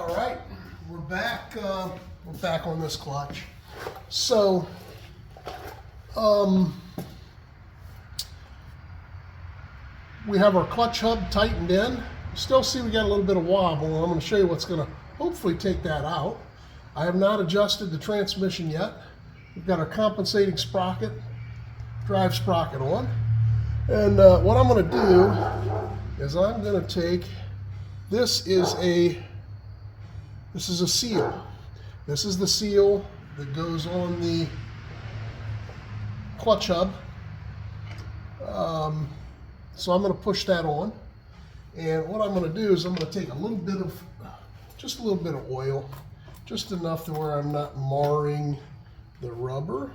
All right, we're back. We're back on this clutch. So, we have our clutch hub tightened in. You still see we got a little bit of wobble, and I'm going to show you what's going to hopefully take that out. I have not adjusted the transmission yet. We've got our compensating sprocket, drive sprocket on. And what I'm going to do is I'm going to take, this is a seal. This is the seal that goes on the clutch hub. So I'm going to push that on. And what I'm going to do is I'm going to take a little bit of, just a little bit of oil, just enough to where I'm not marring the rubber.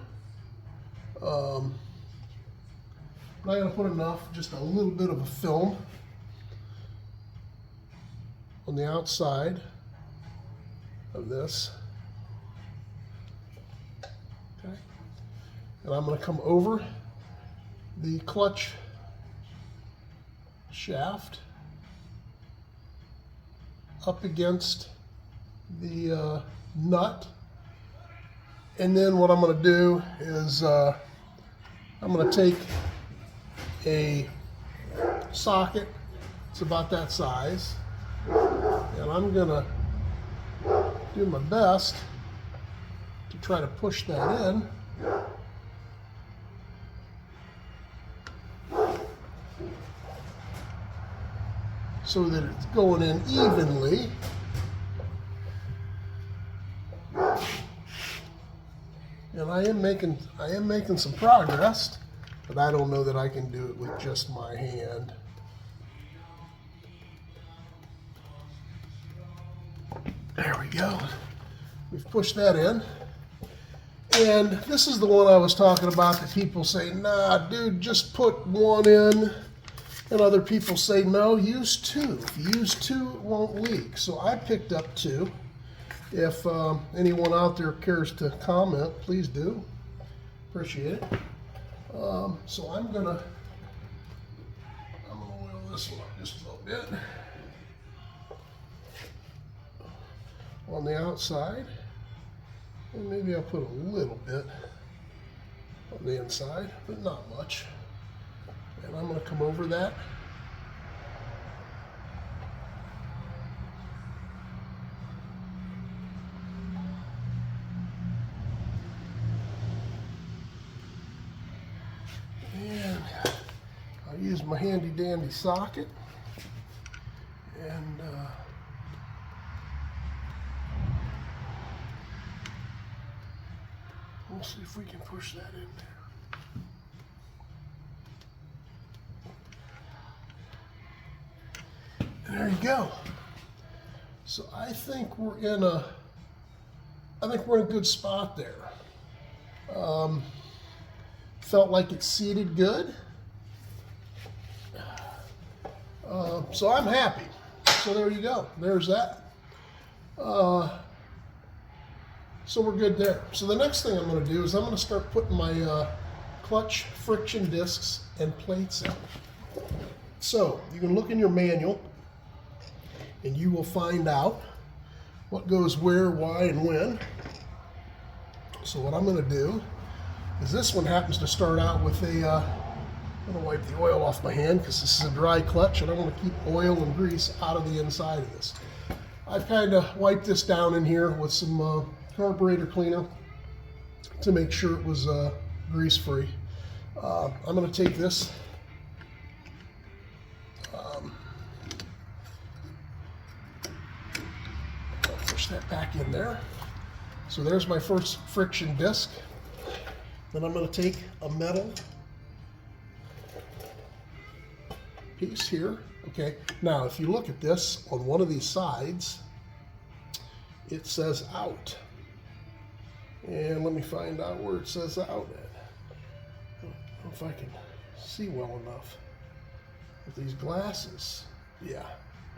I'm not going to put enough, just a little bit of a film on the outside of this. Okay. And I'm going to come over the clutch shaft up against the nut. And then what I'm going to do is I'm going to take a socket, it's about that size, and I'm going to do my best to try to push that in. So that it's going in evenly. And I am making some progress, but I don't know that I can do it with just my hand. There we go. We've pushed that in. And this is the one I was talking about that people say, nah, dude, just put one in. And other people say, no, use two. If you use two, it won't leak. So I picked up two. If anyone out there cares to comment, please do. Appreciate it. So I'm gonna oil this one up just a little bit on the outside, and maybe I'll put a little bit on the inside, but not much. And I'm going to come over that. And I'll use my handy dandy socket. And we'll see if we can push that in there. There you go. So I think we're in a good spot there. Felt like it seated good. So I'm happy. So there you go. There's that. So we're good there. So the next thing I'm going to do is I'm going to start putting my clutch friction discs and plates in. So you can look in your manual, and you will find out what goes where, why, and when. So what I'm going to do is, this one happens to start out with a, I'm going to wipe the oil off my hand because this is a dry clutch, and I want to keep oil and grease out of the inside of this. I've kind of wiped this down in here with some carburetor cleaner to make sure it was grease free. I'm going to take this that back in there. So there's my first friction disc. Then I'm going to take a metal piece here. Okay, now if you look at this on one of these sides, it says out. And let me find out where it says out at. I don't know if I can see well enough with these glasses. Yeah,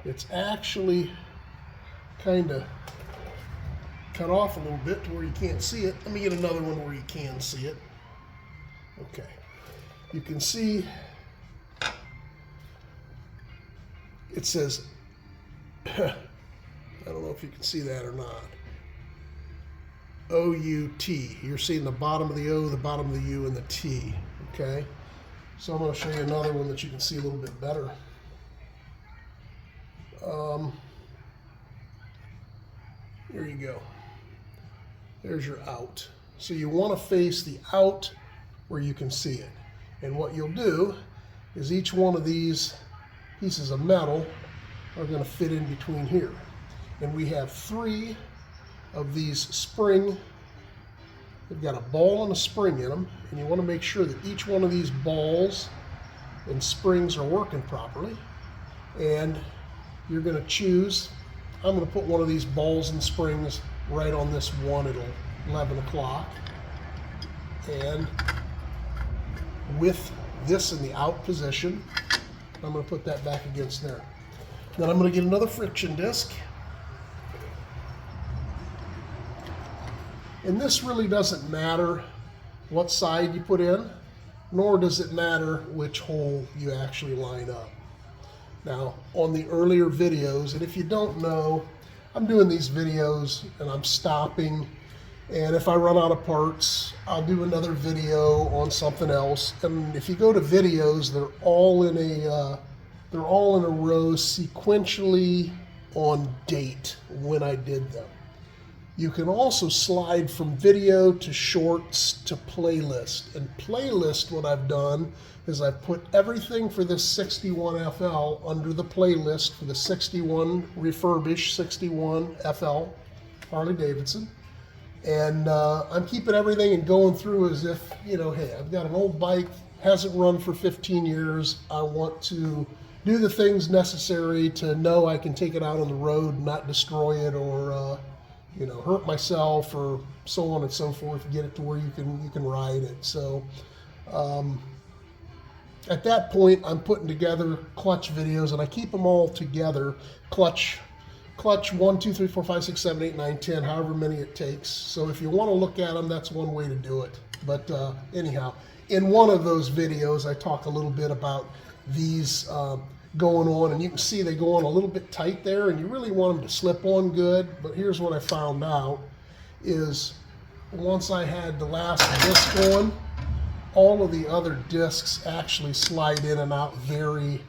it's actually kind of cut off a little bit to where you can't see it. Let me get another one where you can see it. Okay, you can see it says, I don't know if you can see that or not. O-U-T. You're seeing the bottom of the O, the bottom of the U, and the T. Okay? So I'm going to show you another one that you can see a little bit better. Here you go. There's your out. So you want to face the out where you can see it. And what you'll do is each one of these pieces of metal are going to fit in between here. And we have 3 of these spring. They've got a ball and a spring in them, and you want to make sure that each one of these balls and springs are working properly. And you're going to choose, I'm going to put one of these balls and springs right on this one at 11 o'clock. And with this in the out position, I'm going to put that back against there. Then I'm going to get another friction disc. And this really doesn't matter what side you put in, nor does it matter which hole you actually line up. Now, on the earlier videos, and if you don't know, I'm doing these videos and I'm stopping, and if I run out of parts, I'll do another video on something else. And if you go to videos, they're all in a row sequentially on date when I did them. You can also slide from video to shorts to playlist. And playlist, what I've done is I've put everything for this 61 FL under the playlist for the 61 refurbished 61 FL Harley Davidson. And I'm keeping everything and going through as if, you know, hey, I've got an old bike, hasn't run for 15 years. I want to do the things necessary to know I can take it out on the road and not destroy it or you know, hurt myself or so on and so forth, get it to where you can ride it. So at that point, I'm putting together clutch videos, and I keep them all together. Clutch 1, 2, 3, 4, 5, 6, 7, 8, 9, 10, however many it takes. So if you want to look at them, that's one way to do it. But anyhow, in one of those videos, I talk a little bit about these going on, and you can see they go on a little bit tight there, and you really want them to slip on good. But here's what I found out is once I had the last disc on, all of the other discs actually slide in and out very,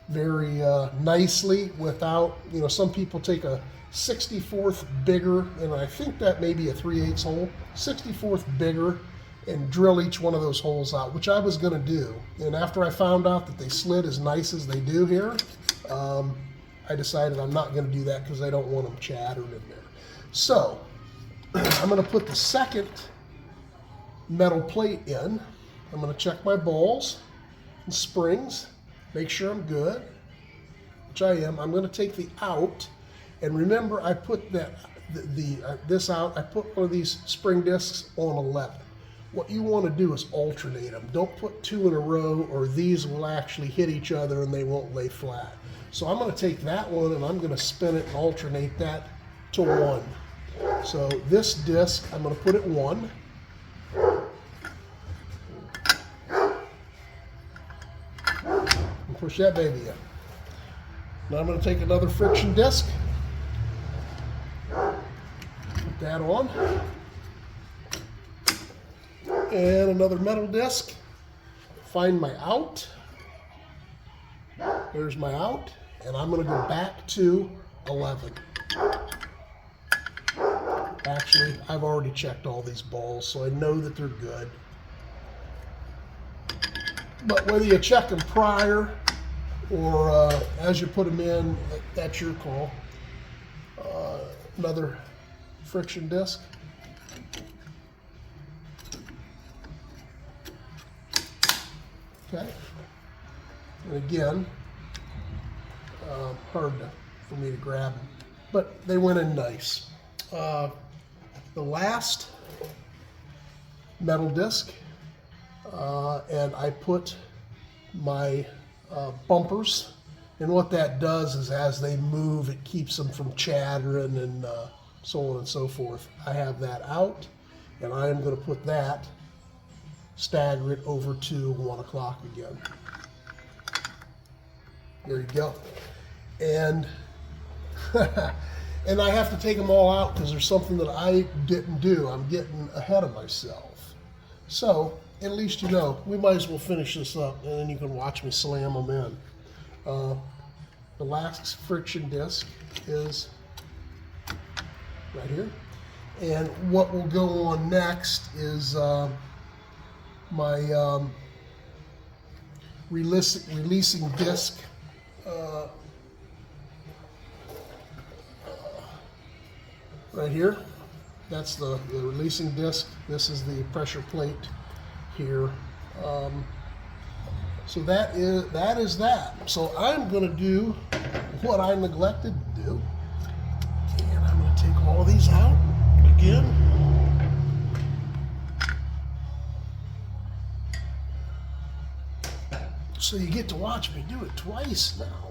very nicely without, you know, some people take a 64th bigger, and I think that may be a 3/8 hole, 64th bigger, and drill each one of those holes out, which I was going to do. And after I found out that they slid as nice as they do here, I decided I'm not going to do that because I don't want them chattered in there. So I'm going to put the second metal plate in. I'm going to check my balls and springs, make sure I'm good, which I am. I'm going to take the out, and remember I put this out, I put one of these spring discs on 11. What you want to do is alternate them. Don't put 2 in a row, or these will actually hit each other and they won't lay flat. So I'm going to take that one and I'm going to spin it and alternate that to 1. So this disc, I'm going to put it 1. And push that baby in. Now I'm going to take another friction disc, put that on. And another metal disc, find my out, there's my out, and I'm going to go back to 11. Actually, I've already checked all these balls, so I know that they're good. But whether you check them prior or as you put them in, that's your call. Another friction disc. Okay, and again, hard for me to grab them, but they went in nice. The last metal disc, and I put my bumpers, and what that does is as they move, it keeps them from chattering and so on and so forth. I have that out, and I am going to put that, stagger it over to 1 o'clock again. There you go. And And I have to take them all out because there's something that I didn't do. I'm getting ahead of myself. So, at least you know, we might as well finish this up and then you can watch me slam them in. The last friction disc is right here. And what will go on next is my releasing disc. Right here, that's the releasing disc. This is the pressure plate here. So that is that. So I'm going to do what I neglected to do, and I'm going to take all these out again. So you get to watch me do it twice now.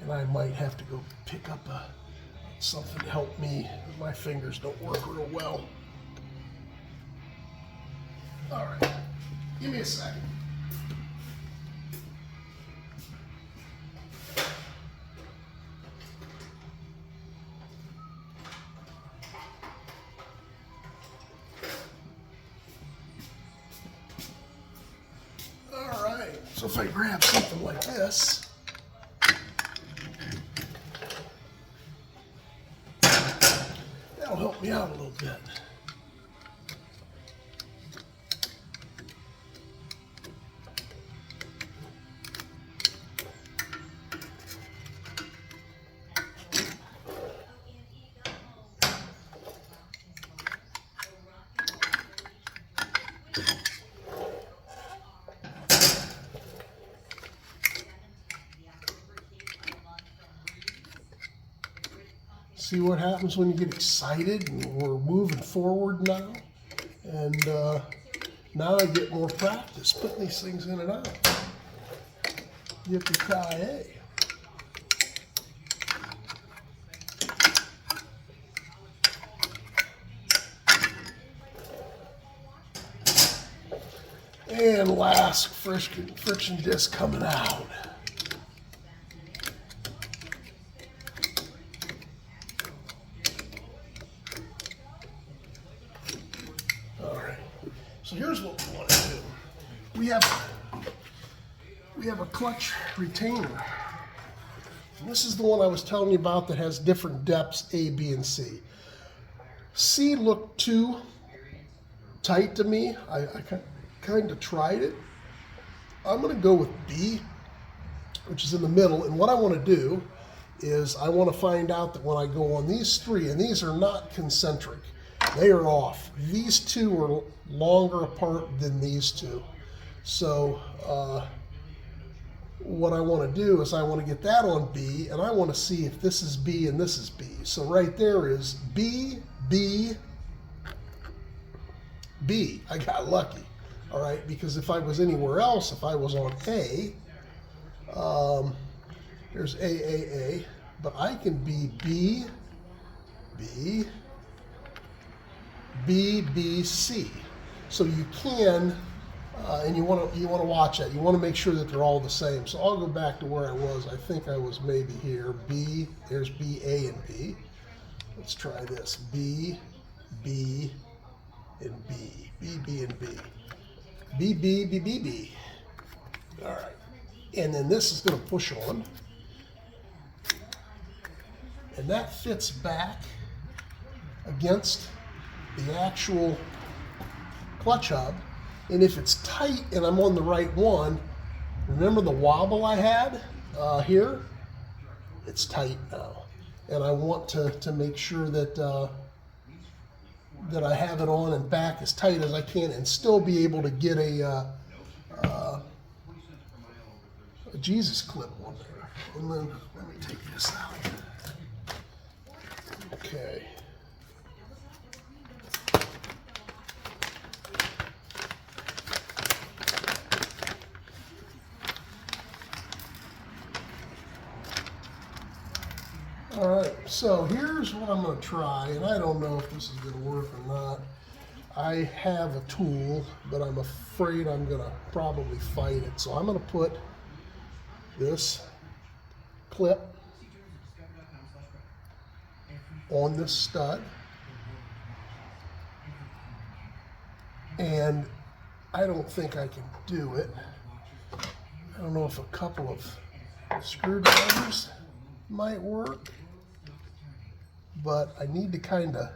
And I might have to go pick up something to help me. My fingers don't work real well. All right, give me a second. All right, so if I grab something like this, that'll help me out a little bit. See what happens when you get excited, and we're moving forward now. And now I get more practice putting these things in and out. Yippee-ki-yay. And last friction disc coming out. So here's what we want to do. We have a clutch retainer. And this is the one I was telling you about that has different depths, A, B, and C. C looked too tight to me. I kind of tried it. I'm going to go with B, which is in the middle. And what I want to do is I want to find out that when I go on these three, and these are not concentric, they are off. These two are longer apart than these two. So what I want to do is I want to get that on B, and I want to see if this is B and this is B. So right there is B, B, B. I got lucky, all right, because if I was anywhere else, if I was on A, there's A, but I can be B, B, B, B, C. So you can, and you want to watch that. You want to make sure that they're all the same. So I'll go back to where I was. I think I was maybe here. B, there's B, A, and B. Let's try this. B, B, and B. B, B, and B. B, B, B, B, B. All right. And then this is going to push on. And that fits back against the actual clutch hub. And if it's tight and I'm on the right one, remember the wobble I had here? It's tight now. And I want to make sure that that I have it on and back as tight as I can and still be able to get a Jesus clip on there. And then let me take this out. Okay. All right, so here's what I'm going to try, and I don't know if this is going to work or not. I have a tool, but I'm afraid I'm going to probably fight it. So I'm going to put this clip on this stud. And I don't think I can do it. I don't know if a couple of screwdrivers might work, but I need to kind of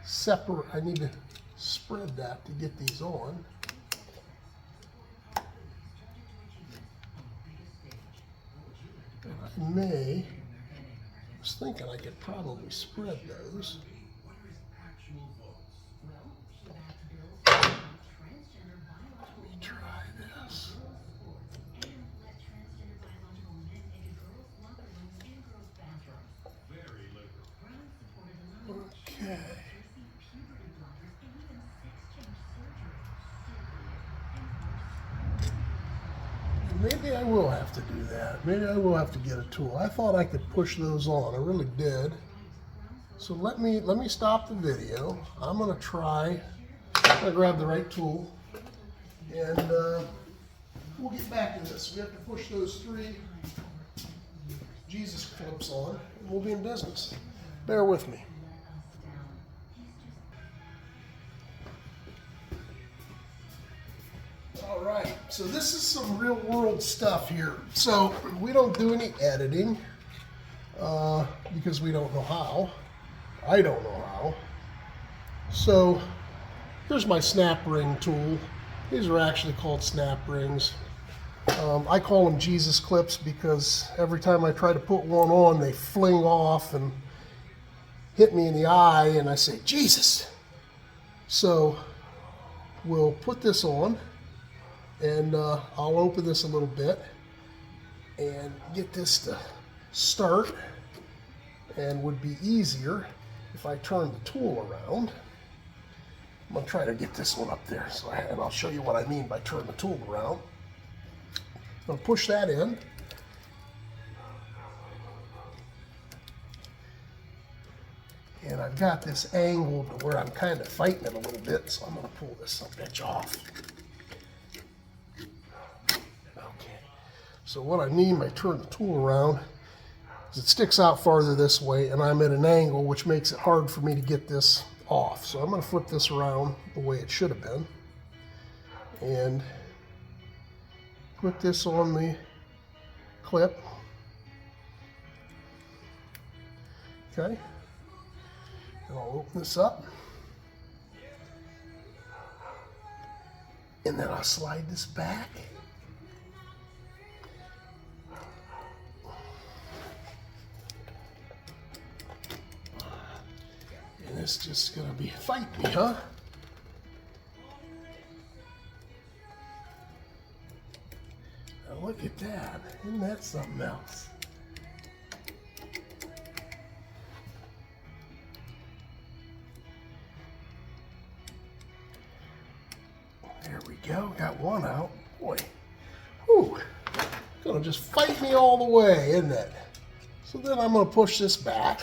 separate, I need to spread that to get these on. And I was thinking I could probably spread those. Let me try this. Okay. Maybe I will have to do that. Maybe I will have to get a tool. I thought I could push those on. I really did. So let me stop the video. I'm gonna try. I'm gonna grab the right tool, and we'll get back to this. We have to push those 3 Jesus clips on, and we'll be in business. Bear with me. All right, so this is some real world stuff here. So we don't do any editing because we don't know how. I don't know how. So here's my snap ring tool. These are actually called snap rings. I call them Jesus clips because every time I try to put one on, they fling off and hit me in the eye, and I say, Jesus. So we'll put this on, and I'll open this a little bit and get this to start, and would be easier if I turn the tool around. I'm going to try to get this one up there, and I'll show you what I mean by turning the tool around. I'm going to push that in. And I've got this angled to where I'm kind of fighting it a little bit, so I'm going to pull this bitch off. Okay. So what I mean by turn the tool around is it sticks out farther this way, and I'm at an angle which makes it hard for me to get this off. So I'm going to flip this around the way it should have been and put this on the clip. Okay. And I'll open this up, and then I'll slide this back. And it's just gonna be fight me, huh? Now look at that. Isn't that something else? There we go. Got one out. Boy. Whew. Gonna just fight me all the way, isn't it? So then I'm gonna push this back.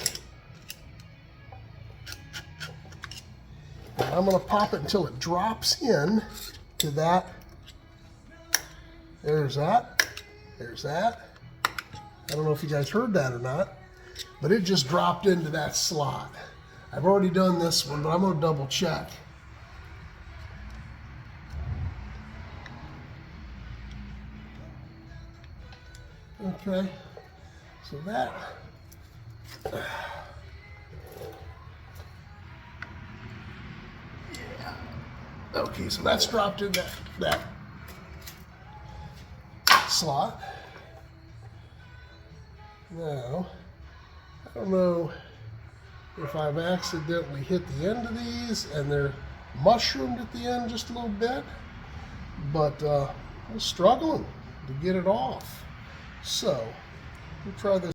And I'm gonna pop it until it drops in to that. There's that. There's that. I don't know if you guys heard that or not, but it just dropped into that slot. I've already done this one, but I'm gonna double check. Okay, so that, yeah. Okay, so that's dropped in that slot. Now, I don't know if I've accidentally hit the end of these and they're mushroomed at the end just a little bit, but I'm struggling to get it off. So, we'll try this.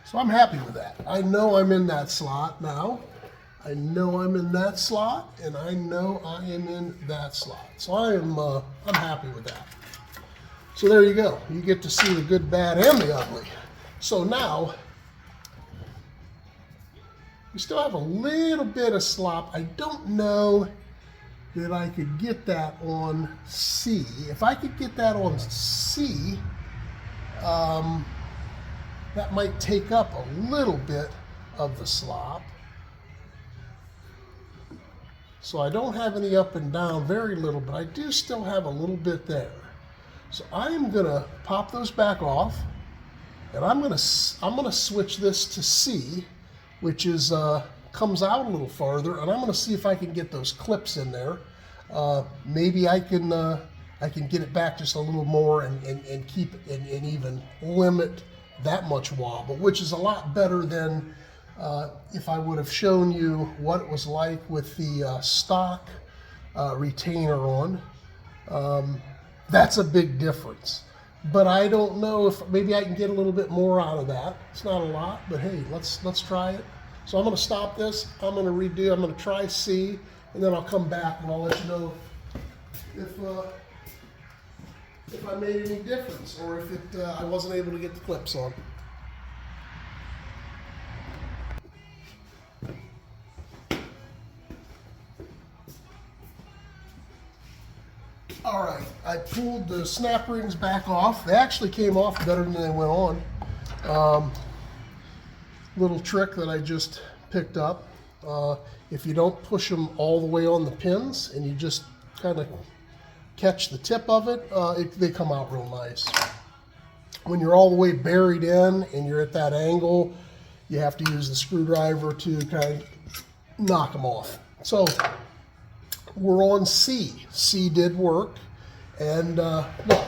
So I'm happy with that. I know I'm in that slot now. I know I'm in that slot, and I know I am in that slot. So I'm happy with that. So there you go. You get to see the good, bad, and the ugly. So now, we still have a little bit of slop. I don't know that I could get that on C. If I could get that on C, that might take up a little bit of the slop. So I don't have any up and down, very little, but I do still have a little bit there. So I am gonna pop those back off, and I'm gonna switch this to C, which is comes out a little farther, and I'm gonna see if I can get those clips in there. Maybe I can get it back just a little more and keep it and even limit that much wobble, which is a lot better than if I would have shown you what it was like with the stock retainer on. That's a big difference. But I don't know if maybe I can get a little bit more out of that. It's not a lot, but hey, let's try it. So I'm going to stop this. I'm going to redo. I'm going to try C, and then I'll come back and I'll let you know if I made any difference or if I wasn't able to get the clips on. All right, I pulled the snap rings back off. They actually came off better than they went on. Little trick that I just picked up. If you don't push them all the way on the pins and you just kind of catch the tip of it, they come out real nice. When you're all the way buried in and you're at that angle, you have to use the screwdriver to kind of knock them off. So we're on C. C did work, and look.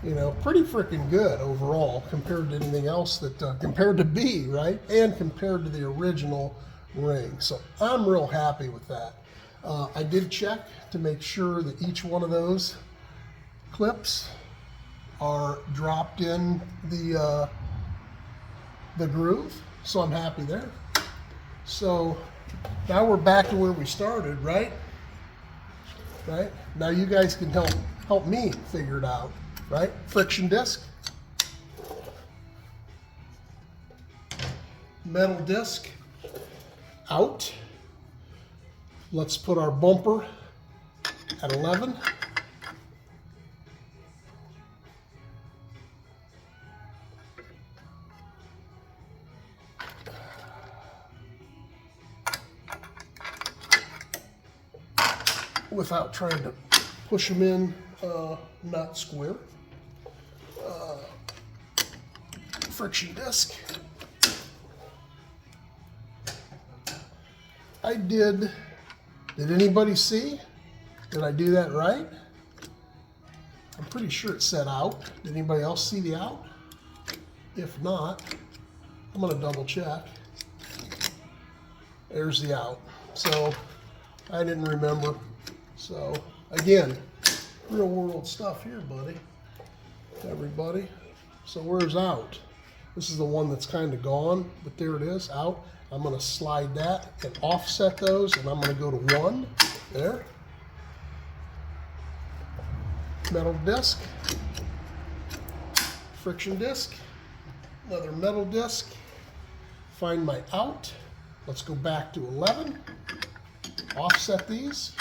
You know, pretty freaking good overall compared to anything else that, compared to B, right? And compared to the original ring. So I'm real happy with that. I did check to make sure that each one of those clips are dropped in the groove. So I'm happy there. So now we're back to where we started, right? Right? Now you guys can help me figure it out. Right? Friction disc, metal disc out. Let's put our bumper at 11. Without trying to push them in not square. Friction disc. Did anybody see? Did I do that right? I'm pretty sure it said out. Did anybody else see the out? If not, I'm gonna double check. There's the out. So I didn't remember. So again, real world stuff here, buddy. Everybody. So where's out? This is the one that's kind of gone, but there it is, out. I'm going to slide that and offset those, and I'm going to go to 1. There. Metal disc. Friction disc. Another metal disc. Find my out. Let's go back to 11. Offset these.